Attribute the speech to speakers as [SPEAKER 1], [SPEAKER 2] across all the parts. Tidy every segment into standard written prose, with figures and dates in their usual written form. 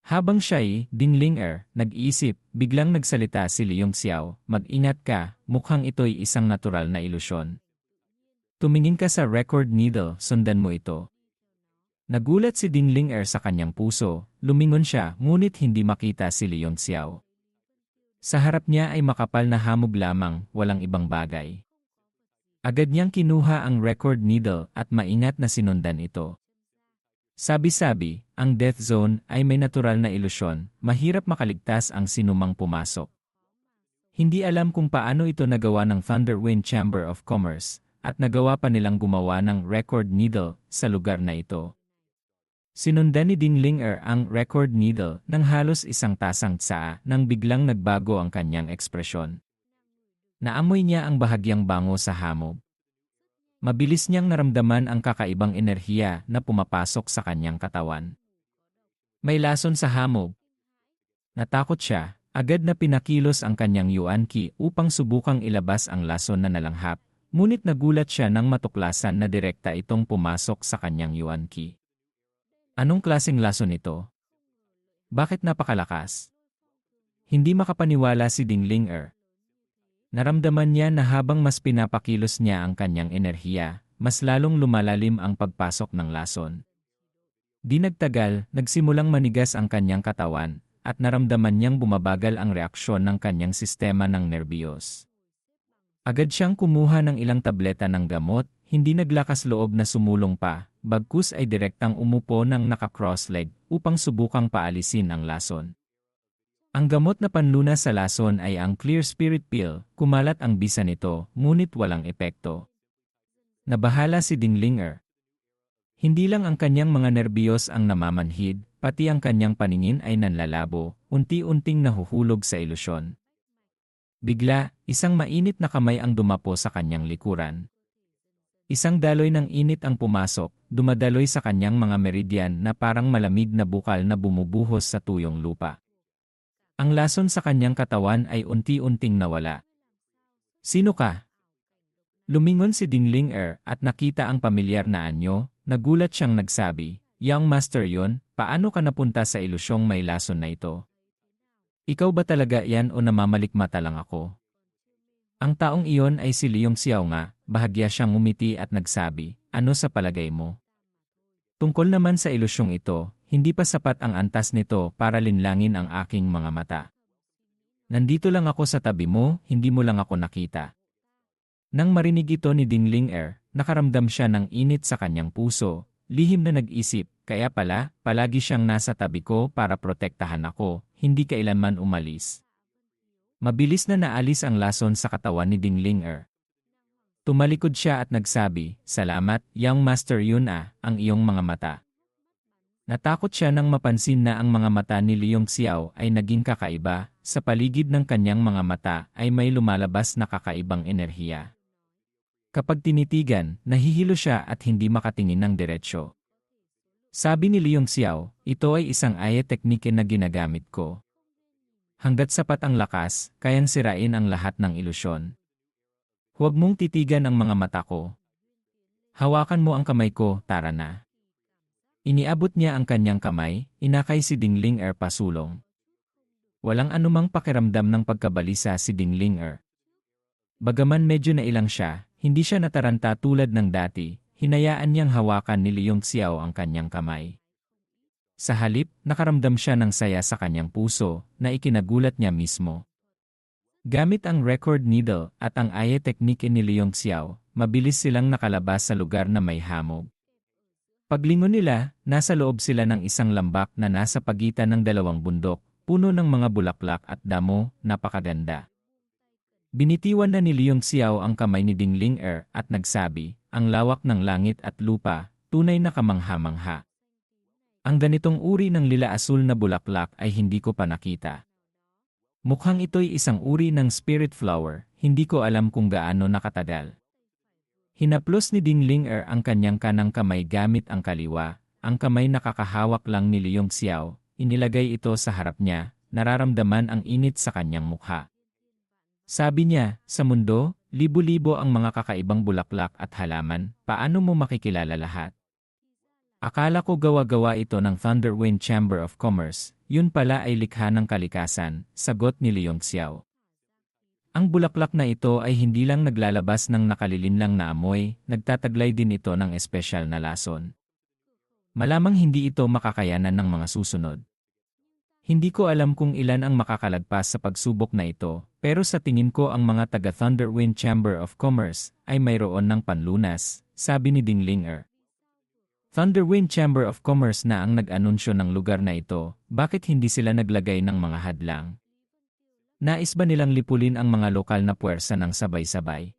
[SPEAKER 1] Habang siya'y, Dinglinger, nag-iisip, biglang nagsalita si Leong Xiao, mag-ingat ka, mukhang ito'y isang natural na ilusyon. Tumingin ka sa record needle, sundan mo ito. Nagulat si Dinglinger sa kanyang puso, lumingon siya, ngunit hindi makita si Leong Xiao. Sa harap niya ay makapal na hamog lamang, walang ibang bagay. Agad niyang kinuha ang record needle at maingat na sinundan ito. Sabi-sabi, ang death zone ay may natural na ilusyon, mahirap makaligtas ang sinumang pumasok. Hindi alam kung paano ito nagawa ng Thunderwind Chamber of Commerce, at nagawa pa nilang gumawa ng record needle sa lugar na ito. Sinundan ni Dinglinger ang record needle ng halos isang tasang tsaa nang biglang nagbago ang kanyang ekspresyon. Naamoy niya ang bahagyang bango sa hamog. Mabilis niyang naramdaman ang kakaibang enerhiya na pumapasok sa kanyang katawan. May lason sa hamog. Natakot siya, agad na pinakilos ang kanyang yuan qi upang subukang ilabas ang lason na nalanghap, ngunit nagulat siya nang matuklasan na direkta itong pumasok sa kanyang yuan qi. Anong klaseng lason ito? Bakit napakalakas? Hindi makapaniwala si Dinglinger. Naramdaman niya na habang mas pinapakilos niya ang kanyang enerhiya, mas lalong lumalalim ang pagpasok ng lason. Di nagtagal, nagsimulang manigas ang kanyang katawan, at naramdaman niyang bumabagal ang reaksyon ng kanyang sistema ng nerbiyos. Agad siyang kumuha ng ilang tableta ng gamot, hindi naglakas loob na sumulong pa, bagkus ay direktang umupo ng naka-cross-leg upang subukang paalisin ang lason. Ang gamot na panlunas sa lason ay ang Clear Spirit Pill, kumalat ang bisa nito, ngunit walang epekto. Nabahala si Dinglinger. Hindi lang ang kanyang mga nerbiyos ang namamanhid, pati ang kanyang paningin ay nanlalabo, unti-unting nahuhulog sa ilusyon. Bigla, isang mainit na kamay ang dumapo sa kanyang likuran. Isang daloy ng init ang pumasok, dumadaloy sa kanyang mga meridian na parang malamig na bukal na bumubuhos sa tuyong lupa. Ang lason sa kanyang katawan ay unti-unting nawala. Sino ka? Lumingon si Dinglinger at nakita ang pamilyar na anyo, nagulat siyang nagsabi, "Young Master yon, paano ka napunta sa ilusyong may lason na ito? Ikaw ba talaga yan o namamalikmata lang ako?" Ang taong iyon ay si Leong Xiao nga, bahagya siyang ngumiti at nagsabi, "Ano sa palagay mo? Tungkol naman sa ilusyong ito, hindi pa sapat ang antas nito para linlangin ang aking mga mata. Nandito lang ako sa tabi mo, hindi mo lang ako nakita." Nang marinig ito ni Dinglinger, nakaramdam siya ng init sa kanyang puso, lihim na nag-isip, kaya pala, palagi siyang nasa tabi ko para protektahan ako, hindi kailanman umalis. Mabilis na naalis ang lason sa katawan ni Dinglinger. Tumalikod siya at nagsabi, "Salamat, Young Master Yun ang iyong mga mata." Natakot siya nang mapansin na ang mga mata ni Leong Xiao ay naging kakaiba, sa paligid ng kanyang mga mata ay may lumalabas na kakaibang enerhiya. Kapag tinitigan, nahihilo siya at hindi makatingin ng diretsyo. Sabi ni Leong Xiao, "Ito ay isang aya teknike na ginagamit ko. Hanggat sapat ang lakas, kayang sirain ang lahat ng ilusyon. Huwag mong titigan ang mga mata ko. Hawakan mo ang kamay ko, tara na." Iniabot niya ang kanyang kamay, inakay si Dinglinger pasulong. Walang anumang pakiramdam ng pagkabalisa si Dinglinger. Bagaman medyo nailang siya, hindi siya nataranta tulad ng dati, hinayaan niyang hawakan ni Leong Xiao ang kanyang kamay. Sa halip, nakaramdam siya ng saya sa kanyang puso, na ikinagulat niya mismo. Gamit ang record needle at ang aya teknike ni Leong Xiao, mabilis silang nakalabas sa lugar na may hamog. Paglingon nila, nasa loob sila ng isang lambak na nasa pagitan ng dalawang bundok, puno ng mga bulaklak at damo, napakaganda. Binitiwan na ni Leong Xiao ang kamay ni Dinglinger at nagsabi, "Ang lawak ng langit at lupa, tunay na kamangha-mangha. Ang ganitong uri ng lila-asul na bulaklak ay hindi ko pa nakita. Mukhang ito'y isang uri ng spirit flower, hindi ko alam kung gaano nakatagal." Hinaplos ni Dinglinger ang kanyang kanang kamay gamit ang kaliwa, ang kamay nakakahawak lang ni Leong Xiao, inilagay ito sa harap niya, nararamdaman ang init sa kanyang mukha. Sabi niya, "Sa mundo, libo-libo ang mga kakaibang bulaklak at halaman, paano mo makikilala lahat? Akala ko gawa-gawa ito ng Thunderwind Chamber of Commerce, yun pala ay likha ng kalikasan, sagot ni Leong Xiao. Ang bulaklak na ito ay hindi lang naglalabas ng nakalilinlang na amoy, nagtataglay din ito ng espesyal na lason. Malamang hindi ito makakayanan ng mga susunod. Hindi ko alam kung ilan ang makakalagpas sa pagsubok na ito, pero sa tingin ko ang mga taga Thunderwind Chamber of Commerce ay mayroon ng panlunas, sabi ni Ding Linger. Thunderwind Chamber of Commerce na ang nag-anunsyo ng lugar na ito, bakit hindi sila naglagay ng mga hadlang? Nais ba nilang lipulin ang mga lokal na puwersa ng sabay-sabay?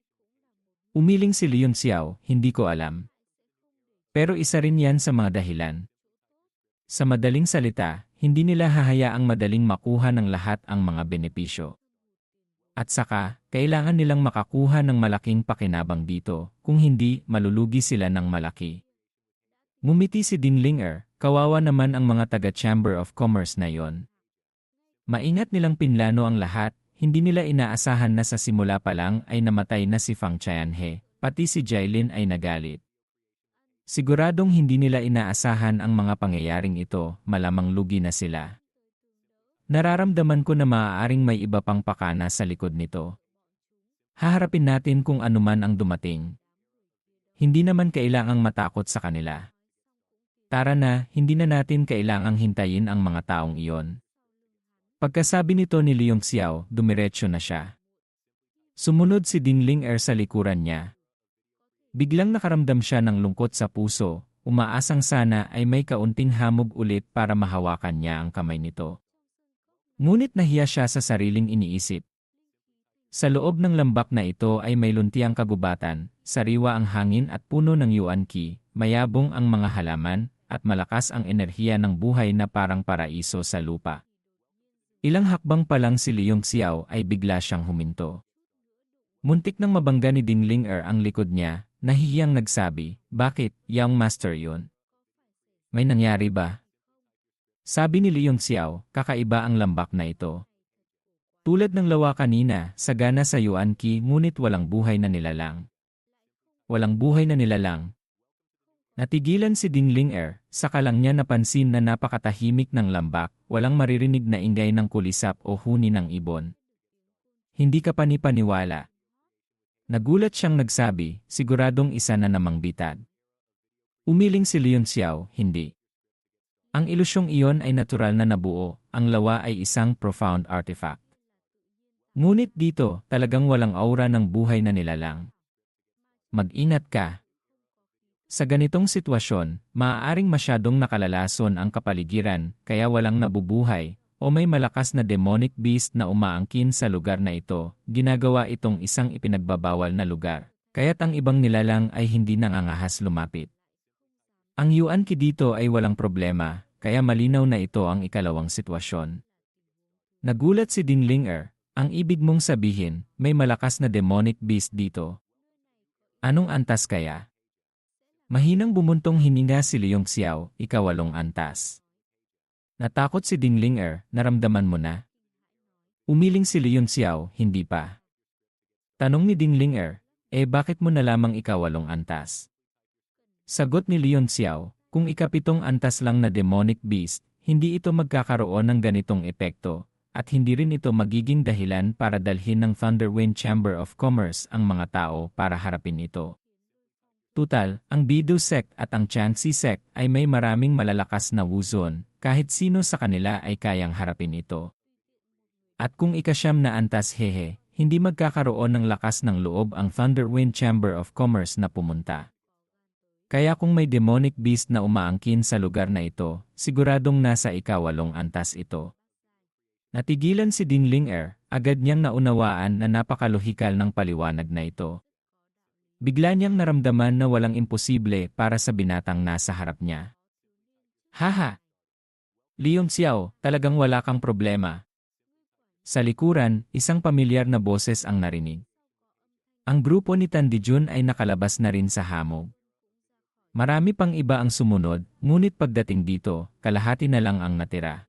[SPEAKER 1] Umiling si Leon Xiao, hindi ko alam. Pero isa rin yan sa mga dahilan. Sa madaling salita, hindi nila hahayaang madaling makuha ng lahat ang mga benepisyo. At saka, kailangan nilang makakuha ng malaking pakinabang dito, kung hindi, malulugi sila ng malaki. Ngumiti si Ding Linger, kawawa naman ang mga taga-Chamber of Commerce na yon. Maingat nilang pinlano ang lahat, hindi nila inaasahan na sa simula pa lang ay namatay na si Fang Qianhe, pati si Jailin ay nagalit. Siguradong hindi nila inaasahan ang mga pangyayaring ito, malamang lugi na sila. Nararamdaman ko na maaaring may iba pang pakana sa likod nito. Haharapin natin kung anuman ang dumating. Hindi naman kailangang matakot sa kanila. Tara na, hindi na natin kailangang hintayin ang mga taong iyon. Pagkasabi nito ni Leong Xiao, dumiretso na siya. Sumunod si Ding Linger sa likuran niya. Biglang nakaramdam siya ng lungkot sa puso, umaasang sana ay may kaunting hamog ulit para mahawakan niya ang kamay nito. Ngunit nahiya siya sa sariling iniisip. Sa loob ng lambak na ito ay may luntiang kagubatan, sariwa ang hangin at puno ng yuan-ki, mayabong ang mga halaman, at malakas ang enerhiya ng buhay na parang paraiso sa lupa. Ilang hakbang pa lang si Leong Xiao ay bigla siyang huminto. Muntik nang mabangga ni Ding Linger ang likod niya, nahihiyang nagsabi, bakit, young master yun? May nangyari ba? Sabi ni Leong Xiao, kakaiba ang lambak na ito. Tulad ng lawa kanina, sagana sa yuan-ki ngunit walang buhay na nilalang. Walang buhay na nilalang. Natigilan si Ding Linger, saka lang niya napansin na napakatahimik ng lambak, walang maririnig na ingay ng kulisap o huni ng ibon. Hindi ka panipaniwala. Nagulat siyang nagsabi, siguradong isa na namang bitad. Umiling si Leong Xiao, hindi. Ang ilusyong iyon ay natural na nabuo, ang lawa ay isang profound artifact. Ngunit dito, talagang walang aura ng buhay na nilalang. Mag-ingat ka. Sa ganitong sitwasyon, maaaring masyadong nakalalason ang kapaligiran, kaya walang nabubuhay, o may malakas na demonic beast na umaangkin sa lugar na ito, ginagawa itong isang ipinagbabawal na lugar, kaya't ang ibang nilalang ay hindi nangangahas lumapit. Ang yuan-ki dito ay walang problema, kaya malinaw na ito ang ikalawang sitwasyon. Nagulat si Ding Linger, ang ibig mong sabihin, may malakas na demonic beast dito. Anong antas kaya? Mahinang bumuntong hininga si Leong Xiao, ikawalong antas. Natakot si Ding Linger, naramdaman mo na? Umiling si Leong Xiao, hindi pa. Tanong ni Ding Linger, bakit mo na lamang ikawalong antas? Sagot ni Leong Xiao, kung ikapitong antas lang na demonic beast, hindi ito magkakaroon ng ganitong epekto, at hindi rin ito magiging dahilan para dalhin ng Thunderwind Chamber of Commerce ang mga tao para harapin ito. Tutal, ang Bidu sect at ang Changxi sect ay may maraming malalakas na wuzon, kahit sino sa kanila ay kayang harapin ito. At kung ikasyam na antas hindi magkakaroon ng lakas ng loob ang Thunderwind Chamber of Commerce na pumunta. Kaya kung may demonic beast na umaangkin sa lugar na ito, siguradong nasa ikawalong antas ito. Natigilan si Ding Linger, agad niyang naunawaan na napakalohikal ng paliwanag na ito. Bigla niyang naramdaman na walang imposible para sa binatang nasa harap niya. Haha! Leong Xiao, talagang wala kang problema. Sa likuran, isang pamilyar na boses ang narinig. Ang grupo ni Tan Dijun ay nakalabas na rin sa hamog. Marami pang iba ang sumunod, ngunit pagdating dito, kalahati na lang ang natira.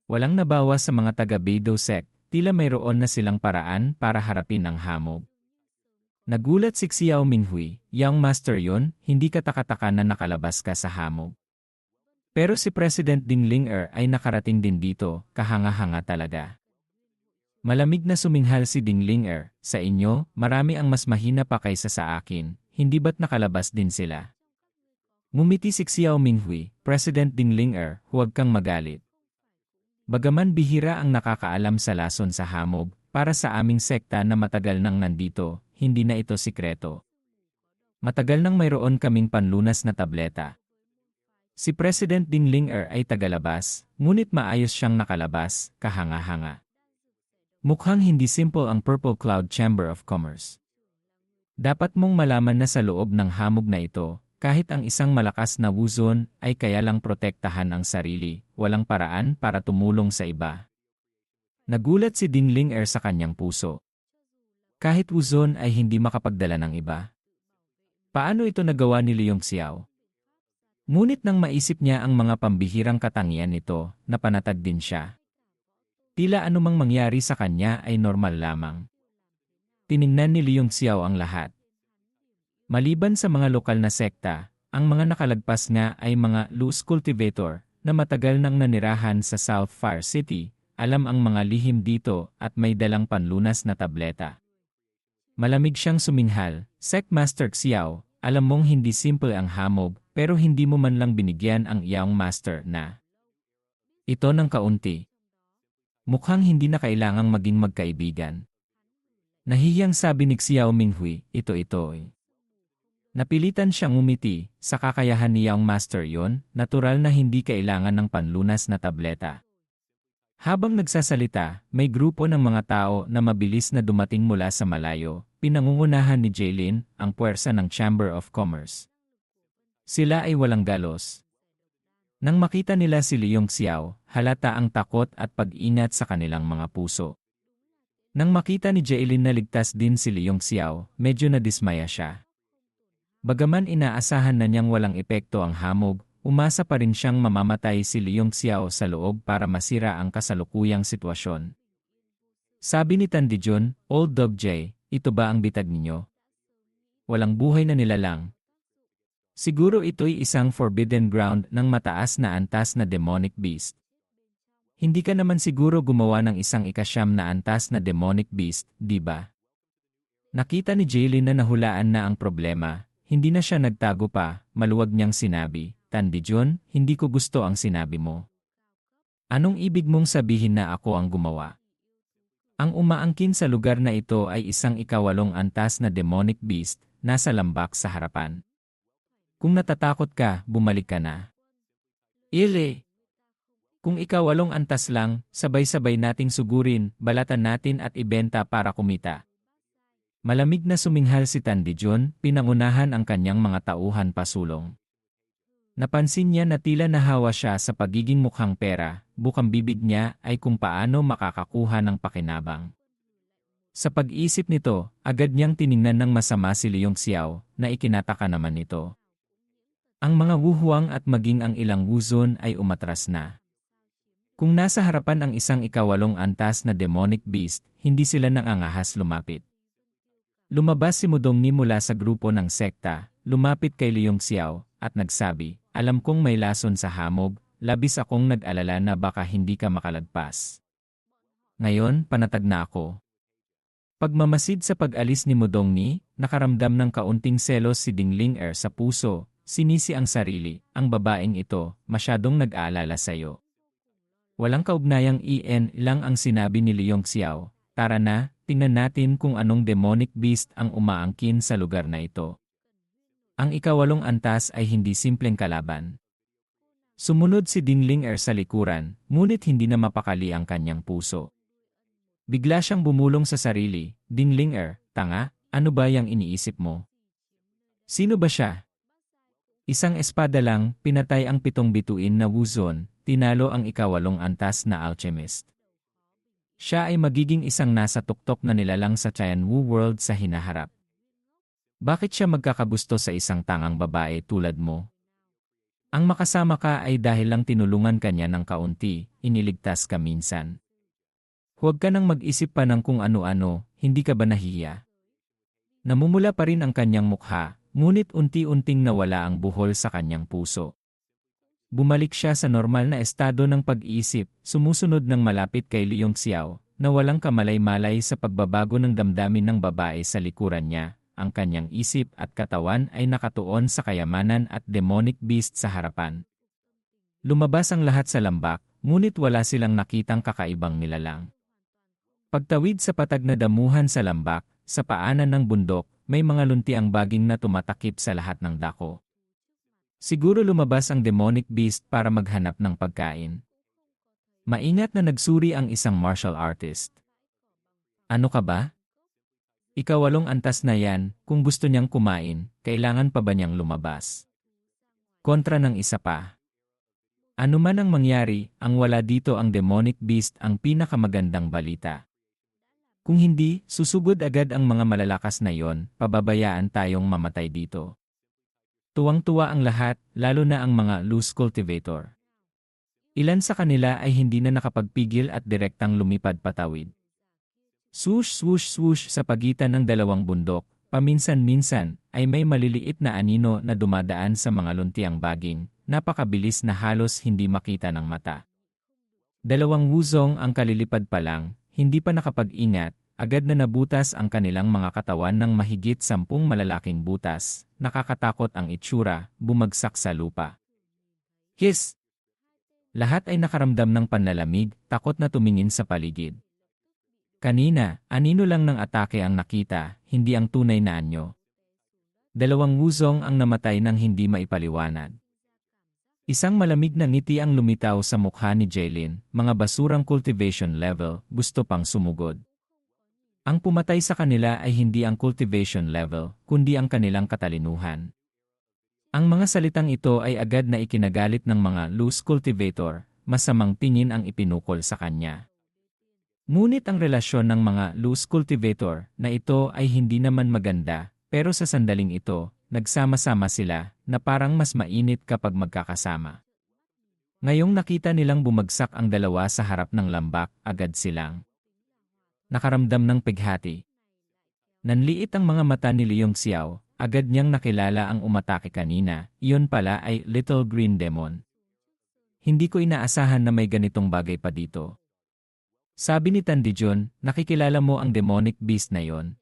[SPEAKER 1] Walang nabawas sa mga taga-Beidou sect, tila mayroon na silang paraan para harapin ang hamog. Nagulat si Xiao Minghui, young master yon, hindi ka takataka na nakalabas ka sa hamog. Pero si President Ding Linger ay nakarating din dito, kahanga-hanga talaga. Malamig na suminghal si Ding Linger, sa inyo, marami ang mas mahina pa kaysa sa akin, hindi ba't nakalabas din sila? Ngumiti si Xiao Minghui, President Ding Linger, huwag kang magalit. Bagaman bihira ang nakakaalam sa lason sa hamog, para sa aming sekta na matagal nang nandito, hindi na ito sikreto. Matagal nang mayroon kaming panlunas na tableta. Si President Ding Linger ay tagalabas, ngunit maayos siyang nakalabas, kahanga-hanga. Mukhang hindi simple ang Purple Cloud Chamber of Commerce. Dapat mong malaman na sa loob ng hamog na ito, kahit ang isang malakas na wuzon ay kaya lang protektahan ang sarili, walang paraan para tumulong sa iba. Nagulat si Ding Linger sa kanyang puso. Kahit wuzon ay hindi makapagdala ng iba. Paano ito nagawa ni Liong Xiao? Ngunit nang maisip niya ang mga pambihirang katangian nito, napanatag din siya. Tila anumang mangyari sa kanya ay normal lamang. Tiningnan ni Liong Xiao ang lahat. Maliban sa mga lokal na sekta, ang mga nakalagpas nga ay mga loose cultivator na matagal nang nanirahan sa South Far City, alam ang mga lihim dito at may dalang panlunas na tableta. Malamig siyang suminghal, Secmaster Xiao, alam mong hindi simple ang hamog, pero hindi mo man lang binigyan ang iyong master na ito ng kaunti. Mukhang hindi na kailangang maging magkaibigan. Nahihiyang sabi ni Xiao Minghui, ito. Napilitan siyang umiti, sa kakayahan ni Yang Master yon, natural na hindi kailangan ng panlunas na tableta. Habang nagsasalita, may grupo ng mga tao na mabilis na dumating mula sa malayo, pinangungunahan ni Jaylin, ang puwersa ng Chamber of Commerce. Sila ay walang galos. Nang makita nila si Liong Xiao, halata ang takot at pag-ingat sa kanilang mga puso. Nang makita ni Jaylin na ligtas din si Liong Xiao, medyo nadismaya siya. Bagaman inaasahan na niyang walang epekto ang hamog, umasa pa rin siyang mamamatay si Liong Xiao sa loob para masira ang kasalukuyang sitwasyon. Sabi ni Tandijun, Old Dog J, ito ba ang bitag ninyo? Walang buhay na nilalang. Siguro ito'y isang forbidden ground ng mataas na antas na demonic beast. Hindi ka naman siguro gumawa ng isang ikasyam na antas na demonic beast, di ba? Nakita ni Jaylin na nahulaan na ang problema, hindi na siya nagtago pa, maluwag niyang sinabi, Tandijun, hindi ko gusto ang sinabi mo. Anong ibig mong sabihin na ako ang gumawa? Ang umaangkin sa lugar na ito ay isang ikawalong antas na demonic beast, nasa lambak sa harapan. Kung natatakot ka, bumalik ka na. Ile! Kung ikawalong antas lang, sabay-sabay nating sugurin, balatan natin at ibenta para kumita. Malamig na suminghal si Tandijun, pinangunahan ang kanyang mga tauhan pasulong. Napansin niya na tila nahawa siya sa pagiging mukhang pera, bukang bibig niya ay kung paano makakakuha ng pakinabang. Sa pag-isip nito, agad niyang tiningnan ng masama si Liong Xiao, na ikinataka naman nito. Ang mga wuhuang at maging ang ilang wuzon ay umatras na. Kung nasa harapan ang isang ikawalong antas na demonic beast, hindi sila nangangahas lumapit. Lumabas si Mudongni mula sa grupo ng sekta, lumapit kay Liong Xiao, at nagsabi, alam kong may lason sa hamog, labis akong nag-alala na baka hindi ka makalagpas. Ngayon, panatag na ako. Pagmamasid sa pag-alis ni Mudongni, nakaramdam ng kaunting selos si Ding Linger sa puso. Sinisi ang sarili, ang babaeng ito, masyadong nag-aalala sa'yo. Walang kaugnayang lang ang sinabi ni Liong Xiao, tara na, tingnan natin kung anong demonic beast ang umaangkin sa lugar na ito. Ang ikawalong antas ay hindi simpleng kalaban. Sumunod si Ding Linger sa likuran, ngunit hindi na mapakali ang kanyang puso. Bigla siyang bumulong sa sarili, Ding Linger, tanga, ano ba yang iniisip mo? Sino ba siya? Isang espada lang, pinatay ang 7 bituin na wuzon, tinalo ang ikawalong antas na alchemist. Siya ay magiging isang nasa tuktok na nilalang sa Tianwu world sa hinaharap. Bakit siya magkakagusto sa isang tangang babae tulad mo? Ang makasama ka ay dahil lang tinulungan kanya ng kaunti, iniligtas ka minsan. Huwag ka nang mag-isip pa ng kung ano-ano, hindi ka ba nahihiya? Namumula pa rin ang kanyang mukha. Ngunit unti-unting nawala ang buhol sa kanyang puso. Bumalik siya sa normal na estado ng pag-iisip, sumusunod ng malapit kay Leong Xiao, na walang kamalay-malay sa pagbabago ng damdamin ng babae sa likuran niya. Ang kanyang isip at katawan ay nakatuon sa kayamanan at demonic beast sa harapan. Lumabas ang lahat sa lambak, ngunit wala silang nakitang kakaibang nilalang. Pagtawid sa patag na damuhan sa lambak, sa paanan ng bundok, may mga luntiang baging na tumatakip sa lahat ng dako. Siguro lumabas ang demonic beast para maghanap ng pagkain. Maingat na nagsuri ang isang martial artist. Ano ka ba? Ika-8 antas na yan, kung gusto niyang kumain, kailangan pa ba niyang lumabas? Kontra ng isa pa. Ano man ang mangyari, ang wala dito ang demonic beast ang pinakamagandang balita. Kung hindi, susugod agad ang mga malalakas na yon, pababayaan tayong mamatay dito. Tuwang-tuwa ang lahat, lalo na ang mga loose cultivator. Ilan sa kanila ay hindi na nakapagpigil at direktang lumipad patawid. Swoosh swoosh swoosh sa pagitan ng dalawang bundok, paminsan-minsan ay may maliliit na anino na dumadaan sa mga luntiang baging, napakabilis na halos hindi makita ng mata. Dalawang wuzong ang kalilipad pa lang, hindi pa nakapag-ingat, agad na nabutas ang kanilang mga katawan ng mahigit 10 malalaking butas, nakakatakot ang itsura, bumagsak sa lupa. Hiss! Lahat ay nakaramdam ng panlalamig, takot na tumingin sa paligid. Kanina, anino lang ng atake ang nakita, hindi ang tunay na anyo. Dalawang wuzong ang namatay nang hindi maipaliwanag. Isang malamig na ngiti ang lumitaw sa mukha ni Jaylin, mga basurang cultivation level, gusto pang sumugod. Ang pumatay sa kanila ay hindi ang cultivation level, kundi ang kanilang katalinuhan. Ang mga salitang ito ay agad na ikinagalit ng mga loose cultivator, masamang tingin ang ipinukol sa kanya. Ngunit ang relasyon ng mga loose cultivator na ito ay hindi naman maganda, pero sa sandaling ito, nagsama-sama sila na parang mas mainit kapag magkakasama. Ngayong nakita nilang bumagsak ang dalawa sa harap ng lambak, agad silang nakaramdam ng pighati. Nanliit ang mga mata ni Leong Xiao, agad niyang nakilala ang umatake kanina, iyon pala ay Little Green Demon. Hindi ko inaasahan na may ganitong bagay pa dito. Sabi ni Tan Dijun, nakikilala mo ang demonic beast na yon?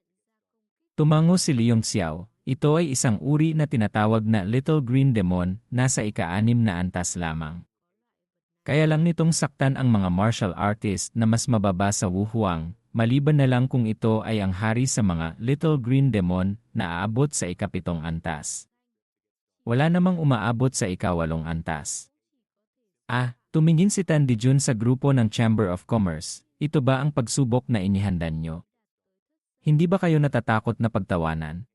[SPEAKER 1] Tumango si Leong Xiao, ito ay isang uri na tinatawag na Little Green Demon, nasa ika-6 na antas lamang. Kaya lang nitong saktan ang mga martial artist na mas mababa sa wuhuang, maliban na lang kung ito ay ang hari sa mga Little Green Demon na aabot sa ika-7 antas. Wala namang umaabot sa ika-8 antas. Tumingin si Tan Dijun sa grupo ng Chamber of Commerce, ito ba ang pagsubok na inihandan nyo? Hindi ba kayo natatakot na pagtawanan?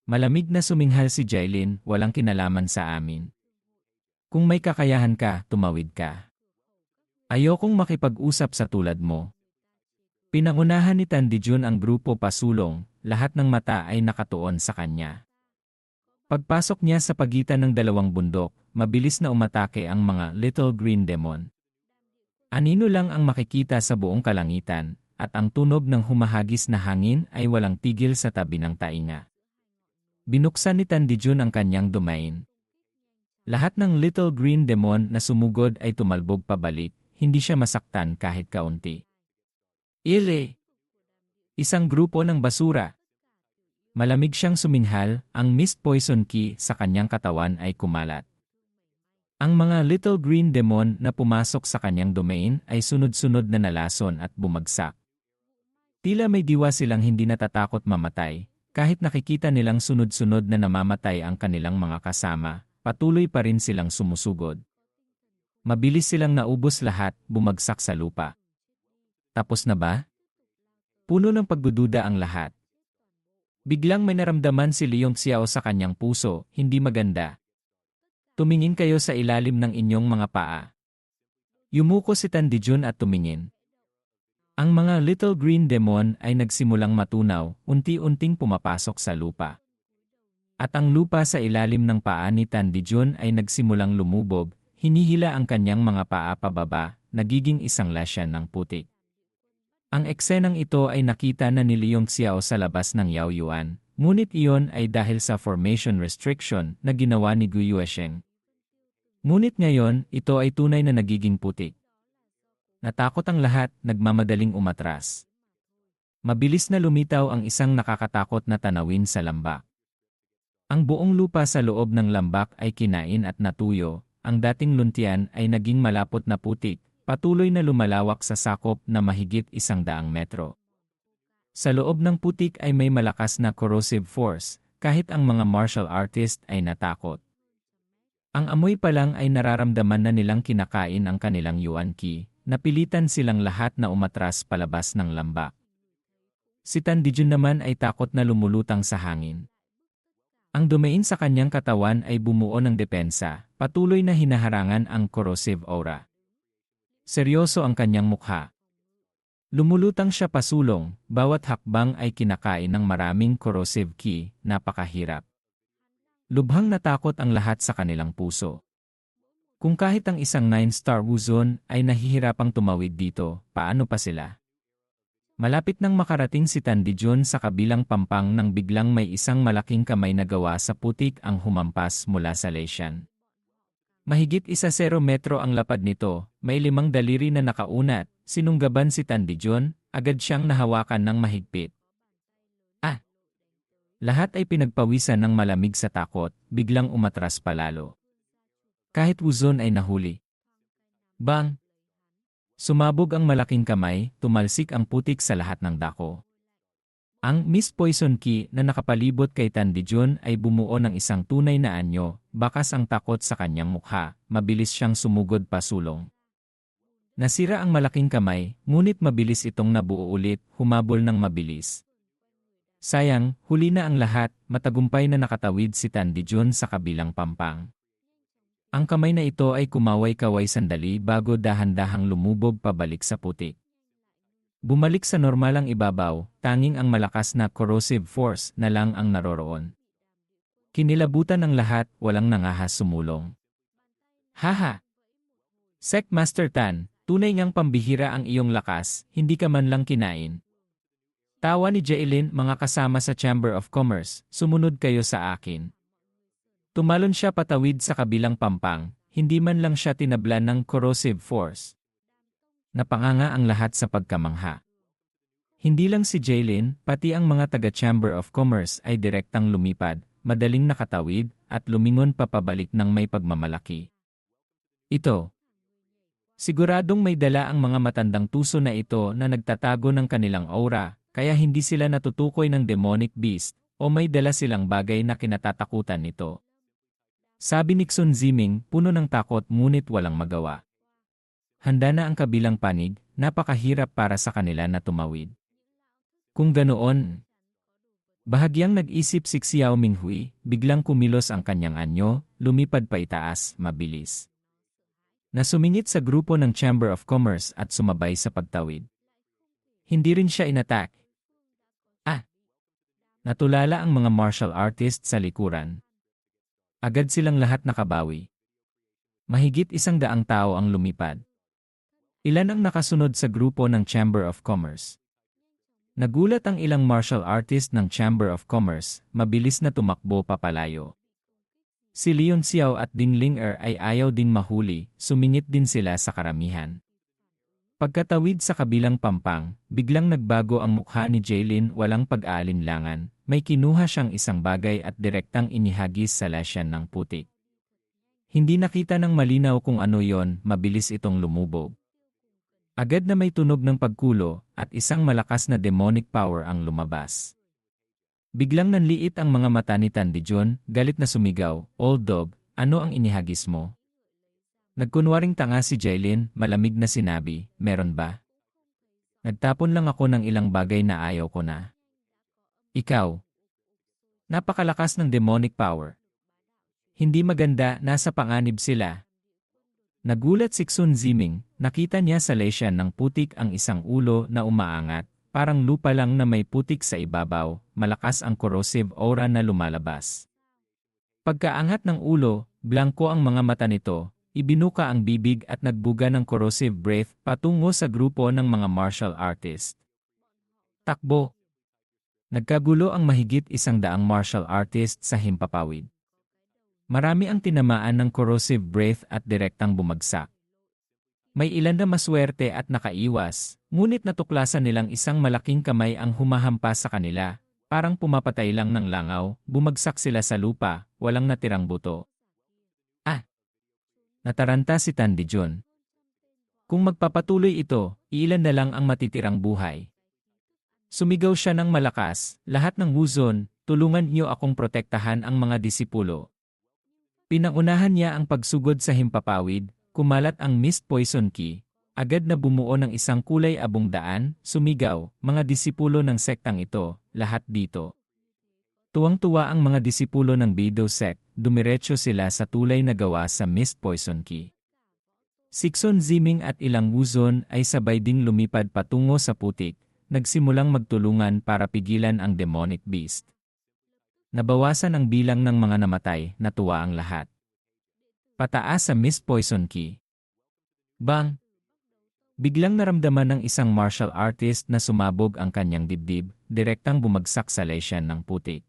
[SPEAKER 1] Malamig na suminghal si Jaylin, walang kinalaman sa amin. Kung may kakayahan ka, tumawid ka. Ayokong makipag-usap sa tulad mo. Pinangunahan ni Tan Dijun ang grupo pasulong, lahat ng mata ay nakatuon sa kanya. Pagpasok niya sa pagitan ng dalawang bundok, mabilis na umatake ang mga Little Green Demon. Anino lang ang makikita sa buong kalangitan, at ang tunog ng humahagis na hangin ay walang tigil sa tabi ng tainga. Binuksan ni Tan Dijun ang kanyang domain. Lahat ng Little Green Demon na sumugod ay tumalbog pabalik, hindi siya masaktan kahit kaunti. Ile! Isang grupo ng basura. Malamig siyang suminghal, ang mist poison key sa kanyang katawan ay kumalat. Ang mga Little Green Demon na pumasok sa kanyang domain ay sunod-sunod na nalason at bumagsak. Tila may diwa silang hindi natatakot mamatay, kahit nakikita nilang sunod-sunod na namamatay ang kanilang mga kasama, patuloy pa rin silang sumusugod. Mabilis silang naubos lahat, bumagsak sa lupa. Tapos na ba? Puno ng pagdududa ang lahat. Biglang may naramdaman si Leong Xiao sa kanyang puso, hindi maganda. Tumingin kayo sa ilalim ng inyong mga paa. Yumuko si Tan Dijun at tumingin. Ang mga Little Green Demon ay nagsimulang matunaw, unti-unting pumapasok sa lupa. At ang lupa sa ilalim ng paa ni Tan Dijun ay nagsimulang lumubog, hinihila ang kanyang mga paa pababa, nagiging isang lasyan ng putik. Ang eksenang ito ay nakita na ni Leong Xiao sa labas ng Yaoyuan, ngunit iyon ay dahil sa formation restriction na ginawa ni Gu Yuesheng. Ngunit ngayon, ito ay tunay na nagiging putik. Natakot ang lahat, nagmamadaling umatras. Mabilis na lumitaw ang isang nakakatakot na tanawin sa lambak. Ang buong lupa sa loob ng lambak ay kinain at natuyo, ang dating luntian ay naging malapot na putik, patuloy na lumalawak sa sakop na mahigit 100 metro. Sa loob ng putik ay may malakas na corrosive force, kahit ang mga martial artist ay natakot. Ang amoy pa lang ay nararamdaman na nilang kinakain ang kanilang yuan qi, napilitan silang lahat na umatras palabas ng lambak. Si Tan Dijun naman ay takot na lumulutang sa hangin. Ang dumain sa kanyang katawan ay bumuo ng depensa, patuloy na hinaharangan ang corrosive aura. Seryoso ang kanyang mukha. Lumulutang siya pasulong, bawat hakbang ay kinakain ng maraming corrosive qi, napakahirap. Lubhang natakot ang lahat sa kanilang puso. Kung kahit ang isang 9-star Wuzon ay nahihirapang tumawid dito, paano pa sila? Malapit nang makarating si Tan Dijun sa kabilang pampang nang biglang may isang malaking kamay na gawa sa putik ang humampas mula sa leisyan. Mahigit 10 metro ang lapad nito, may 5 daliri na nakaunat, sinunggaban si Tan Dijun, agad siyang nahawakan ng mahigpit. Lahat ay pinagpawisan ng malamig sa takot, biglang umatras palalo. Kahit Wuzon ay nahuli. Bang! Sumabog ang malaking kamay, tumalsik ang putik sa lahat ng dako. Ang Miss Poison Qi na nakapalibot kay Tan Dijun ay bumuo ng isang tunay na anyo, bakas ang takot sa kanyang mukha, mabilis siyang sumugod pasulong. Nasira ang malaking kamay, ngunit mabilis itong nabuo ulit, humabol ng mabilis. Sayang, huli na ang lahat, matagumpay na nakatawid si Tan Dijun sa kabilang pampang. Ang kamay na ito ay kumaway-kaway sandali bago dahan-dahang lumubog pabalik sa putik. Bumalik sa normalang ibabaw, tanging ang malakas na corrosive force na lang ang naroroon. Kinilabutan ng lahat, walang nangahas sumulong. Haha! Sec Master Tan, tunay ngang pambihira ang iyong lakas, hindi ka man lang kinain. Tawa ni Jailin, mga kasama sa Chamber of Commerce, sumunod kayo sa akin. Tumalon siya patawid sa kabilang pampang, hindi man lang siya tinablan ng corrosive force. Napanganga ang lahat sa pagkamangha. Hindi lang si Jailin, pati ang mga taga-Chamber of Commerce ay direktang lumipad, madaling nakatawid, at lumingon papabalik ng may pagmamalaki. Ito. Siguradong may dala ang mga matandang tuso na ito na nagtatago ng kanilang aura, kaya hindi sila natutukoy ng demonic beast, o may dala silang bagay na kinatatakutan nito. Sabi ni Xun Ziming, puno ng takot ngunit walang magawa. Handa na ang kabilang panig, napakahirap para sa kanila na tumawid. Kung ganoon, bahagyang nag-isip si Xiao Minghui, biglang kumilos ang kanyang anyo, lumipad pa itaas, mabilis. Nasumingit sa grupo ng Chamber of Commerce at sumabay sa pagtawid. Hindi rin siya inattack. Natulala ang mga martial artist sa likuran. Agad silang lahat nakabawi. Mahigit 100 tao ang lumipad. Ilan ang nakasunod sa grupo ng Chamber of Commerce. Nagulat ang ilang martial artist ng Chamber of Commerce, mabilis na tumakbo papalayo. Si Leon Xiao at Ding Ling-er ay ayaw din mahuli, sumingit din sila sa karamihan. Pagkatawid sa kabilang pampang, biglang nagbago ang mukha ni Jailin, walang pag-aalinlangan, may kinuha siyang isang bagay at direktang inihagis sa lasyan ng putik. Hindi nakita ng malinaw kung ano yon, mabilis itong lumubog. Agad na may tunog ng pagkulo, at isang malakas na demonic power ang lumabas. Biglang nanliit ang mga mata ni Tan Dijun, galit na sumigaw, "Old dog, ano ang inihagis mo?" Nagkunwaring tanga si Jailin, malamig na sinabi, "Meron ba? Nagtapon lang ako ng ilang bagay na ayaw ko na." Ikaw. Napakalakas ng demonic power. Hindi maganda, nasa panganib sila. Nagulat si Xun Ziming, nakita niya sa lesyan ng putik ang isang ulo na umaangat, parang lupa lang na may putik sa ibabaw, malakas ang corrosive aura na lumalabas. Pagkaangat ng ulo, blanko ang mga mata nito, ibinuka ang bibig at nagbuga ng corrosive breath patungo sa grupo ng mga martial artist. Takbo! Nagkagulo ang mahigit 100 martial artist sa himpapawid. Marami ang tinamaan ng corrosive breath at direktang bumagsak. May ilan na maswerte at nakaiwas, ngunit natuklasan nilang isang malaking kamay ang humahampas sa kanila. Parang pumapatay lang ng langaw, bumagsak sila sa lupa, walang natirang buto. Nataranta si Tan Dijun. Kung magpapatuloy ito, ilan na lang ang matitirang buhay. Sumigaw siya ng malakas, lahat ng Wuzon, tulungan niyo akong protektahan ang mga disipulo. Pinaunahan niya ang pagsugod sa himpapawid, kumalat ang mist poison ki, agad na bumuo ng isang kulay abong daan, sumigaw, mga disipulo ng sektang ito, lahat dito. Tuwang-tuwa ang mga disipulo ng Beidou sect, dumiretso sila sa tulay na gawa sa mist poison ki. Sixon Ziming at ilang Wuzon ay sabay ding lumipad patungo sa putik, nagsimulang magtulungan para pigilan ang demonic beast. Nabawasan ang bilang ng mga namatay, natuwa ang lahat. Pataas sa mist poison ki. Bang! Biglang naramdaman ng isang martial artist na sumabog ang kanyang dibdib, direktang bumagsak sa leysyan ng putik.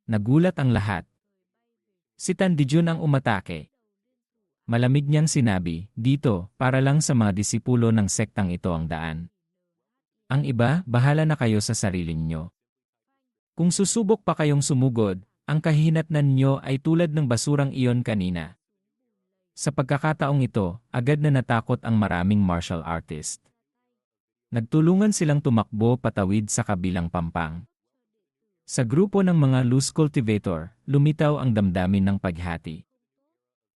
[SPEAKER 1] Nagulat ang lahat. Si Tan Dijun ang umatake. Malamig niyang sinabi, dito, para lang sa mga disipulo ng sektang ito ang daan. Ang iba, bahala na kayo sa sarili niyo. Kung susubok pa kayong sumugod, ang kahihinatnan niyo ay tulad ng basurang iyon kanina. Sa pagkakataong ito, agad na natakot ang maraming martial artist. Nagtulungan silang tumakbo patawid sa kabilang pampang. Sa grupo ng mga loose cultivator, lumitaw ang damdamin ng paghati.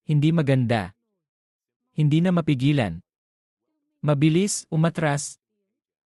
[SPEAKER 1] Hindi maganda. Hindi na mapigilan. Mabilis, umatras,